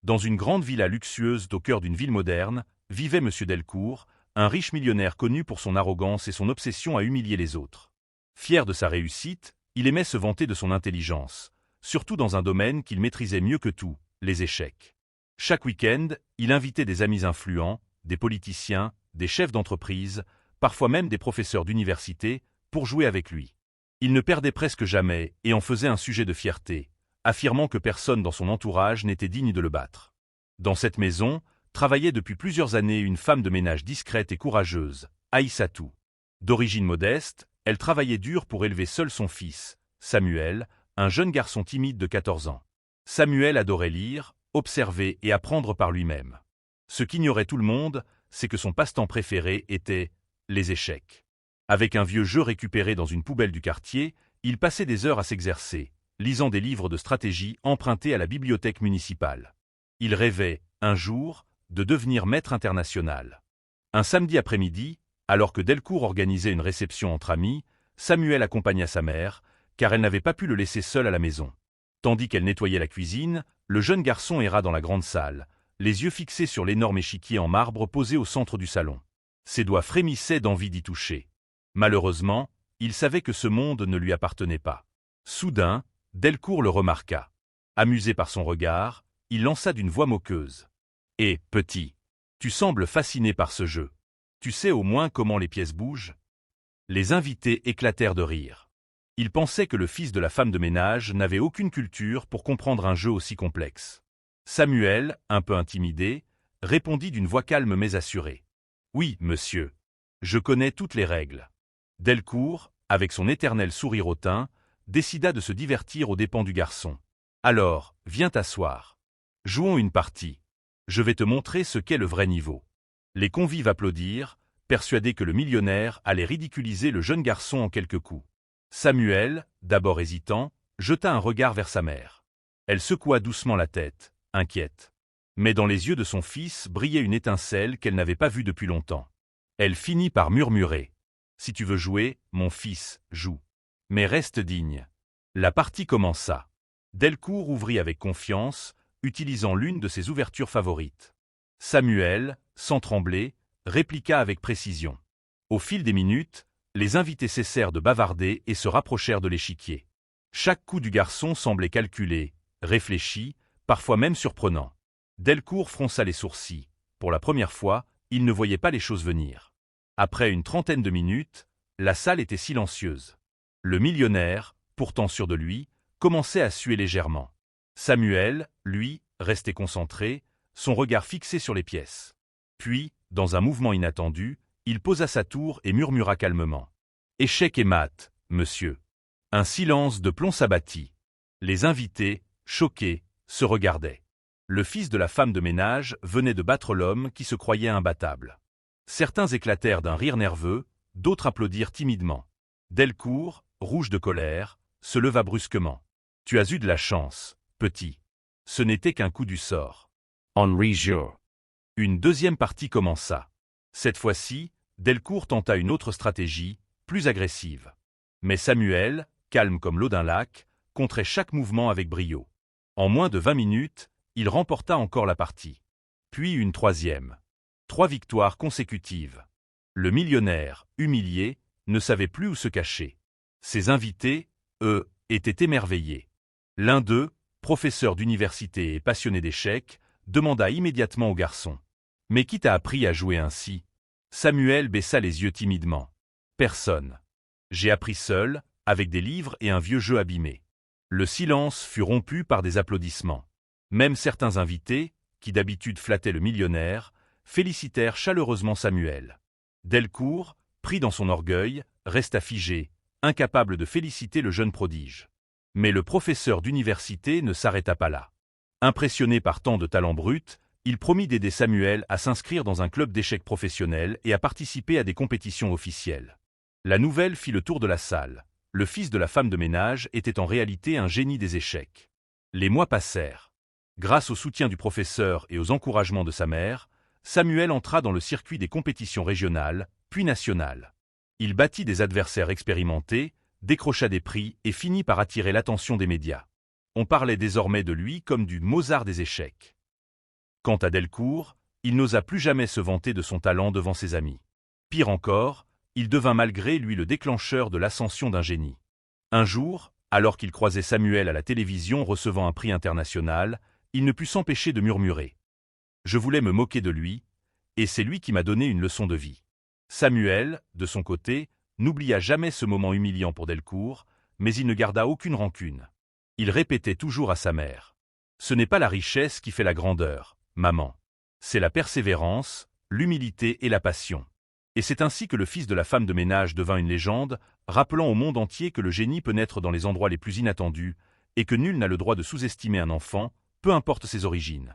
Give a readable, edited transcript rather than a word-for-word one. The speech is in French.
Dans une grande villa luxueuse au cœur d'une ville moderne, vivait M. Delcourt, un riche millionnaire connu pour son arrogance et son obsession à humilier les autres. Fier de sa réussite, il aimait se vanter de son intelligence, surtout dans un domaine qu'il maîtrisait mieux que tout, les échecs. Chaque week-end, il invitait des amis influents, des politiciens, des chefs d'entreprise, parfois même des professeurs d'université, pour jouer avec lui. Il ne perdait presque jamais et en faisait un sujet de fierté, affirmant que personne dans son entourage n'était digne de le battre. Dans cette maison, travaillait depuis plusieurs années une femme de ménage discrète et courageuse, Aïssatou. D'origine modeste, elle travaillait dur pour élever seul son fils, Samuel, un jeune garçon timide de 14 ans. Samuel adorait lire, observer et apprendre par lui-même. Ce qu'ignorait tout le monde, c'est que son passe-temps préféré était les échecs. Avec un vieux jeu récupéré dans une poubelle du quartier, il passait des heures à s'exercer, lisant des livres de stratégie empruntés à la bibliothèque municipale. Il rêvait, un jour, de devenir maître international. Un samedi après-midi, alors que Delcourt organisait une réception entre amis, Samuel accompagna sa mère, car elle n'avait pas pu le laisser seul à la maison. Tandis qu'elle nettoyait la cuisine, le jeune garçon erra dans la grande salle, les yeux fixés sur l'énorme échiquier en marbre posé au centre du salon. Ses doigts frémissaient d'envie d'y toucher. Malheureusement, il savait que ce monde ne lui appartenait pas. Soudain, Delcourt le remarqua. Amusé par son regard, il lança d'une voix moqueuse. « Hé, petit, tu sembles fasciné par ce jeu. Tu sais au moins comment les pièces bougent ?» Les invités éclatèrent de rire. Ils pensaient que le fils de la femme de ménage n'avait aucune culture pour comprendre un jeu aussi complexe. Samuel, un peu intimidé, répondit d'une voix calme mais assurée. « Oui, monsieur. Je connais toutes les règles. » Delcourt, avec son éternel sourire hautain, décida de se divertir aux dépens du garçon. « Alors, viens t'asseoir. Jouons une partie. Je vais te montrer ce qu'est le vrai niveau. » Les convives applaudirent, persuadés que le millionnaire allait ridiculiser le jeune garçon en quelques coups. Samuel, d'abord hésitant, jeta un regard vers sa mère. Elle secoua doucement la tête, inquiète. Mais dans les yeux de son fils brillait une étincelle qu'elle n'avait pas vue depuis longtemps. Elle finit par murmurer. « Si tu veux jouer, mon fils, joue. Mais reste digne. » La partie commença. Delcourt ouvrit avec confiance, utilisant l'une de ses ouvertures favorites. Samuel, sans trembler, répliqua avec précision. Au fil des minutes, les invités cessèrent de bavarder et se rapprochèrent de l'échiquier. Chaque coup du garçon semblait calculé, réfléchi, parfois même surprenant. Delcourt fronça les sourcils. Pour la première fois, il ne voyait pas les choses venir. Après une trentaine de minutes, la salle était silencieuse. Le millionnaire, pourtant sûr de lui, commençait à suer légèrement. Samuel, lui, restait concentré, son regard fixé sur les pièces. Puis, dans un mouvement inattendu, il posa sa tour et murmura calmement. « Échec et mat, monsieur. » Un silence de plomb s'abattit. Les invités, choqués, se regardaient. Le fils de la femme de ménage venait de battre l'homme qui se croyait imbattable. Certains éclatèrent d'un rire nerveux, d'autres applaudirent timidement. Delcourt, rouge de colère, se leva brusquement. « Tu as eu de la chance, petit. Ce n'était qu'un coup du sort. » Henri Jour. Une deuxième partie commença. Cette fois-ci, Delcourt tenta une autre stratégie, plus agressive. Mais Samuel, calme comme l'eau d'un lac, contrait chaque mouvement avec brio. En moins de 20 minutes, il remporta encore la partie. Puis une troisième. 3 victoires consécutives. Le millionnaire, humilié, ne savait plus où se cacher. Ses invités, eux, étaient émerveillés. L'un d'eux, professeur d'université et passionné d'échecs, demanda immédiatement au garçon. « Mais qui t'a appris à jouer ainsi ?» Samuel baissa les yeux timidement. « Personne. J'ai appris seul, avec des livres et un vieux jeu abîmé. » Le silence fut rompu par des applaudissements. Même certains invités, qui d'habitude flattaient le millionnaire, félicitèrent chaleureusement Samuel. Delcourt, pris dans son orgueil, resta figé, incapable de féliciter le jeune prodige. Mais le professeur d'université ne s'arrêta pas là. Impressionné par tant de talent brut, il promit d'aider Samuel à s'inscrire dans un club d'échecs professionnel et à participer à des compétitions officielles. La nouvelle fit le tour de la salle. Le fils de la femme de ménage était en réalité un génie des échecs. Les mois passèrent. Grâce au soutien du professeur et aux encouragements de sa mère, Samuel entra dans le circuit des compétitions régionales, puis nationales. Il battit des adversaires expérimentés, décrocha des prix et finit par attirer l'attention des médias. On parlait désormais de lui comme du Mozart des échecs. Quant à Delcourt, il n'osa plus jamais se vanter de son talent devant ses amis. Pire encore, il devint malgré lui le déclencheur de l'ascension d'un génie. Un jour, alors qu'il croisait Samuel à la télévision recevant un prix international, il ne put s'empêcher de murmurer. Je voulais me moquer de lui, et c'est lui qui m'a donné une leçon de vie. Samuel, de son côté, n'oublia jamais ce moment humiliant pour Delcourt, mais il ne garda aucune rancune. Il répétait toujours à sa mère. Ce n'est pas la richesse qui fait la grandeur, maman. C'est la persévérance, l'humilité et la passion. Et c'est ainsi que le fils de la femme de ménage devint une légende, rappelant au monde entier que le génie peut naître dans les endroits les plus inattendus, et que nul n'a le droit de sous-estimer un enfant, peu importe ses origines.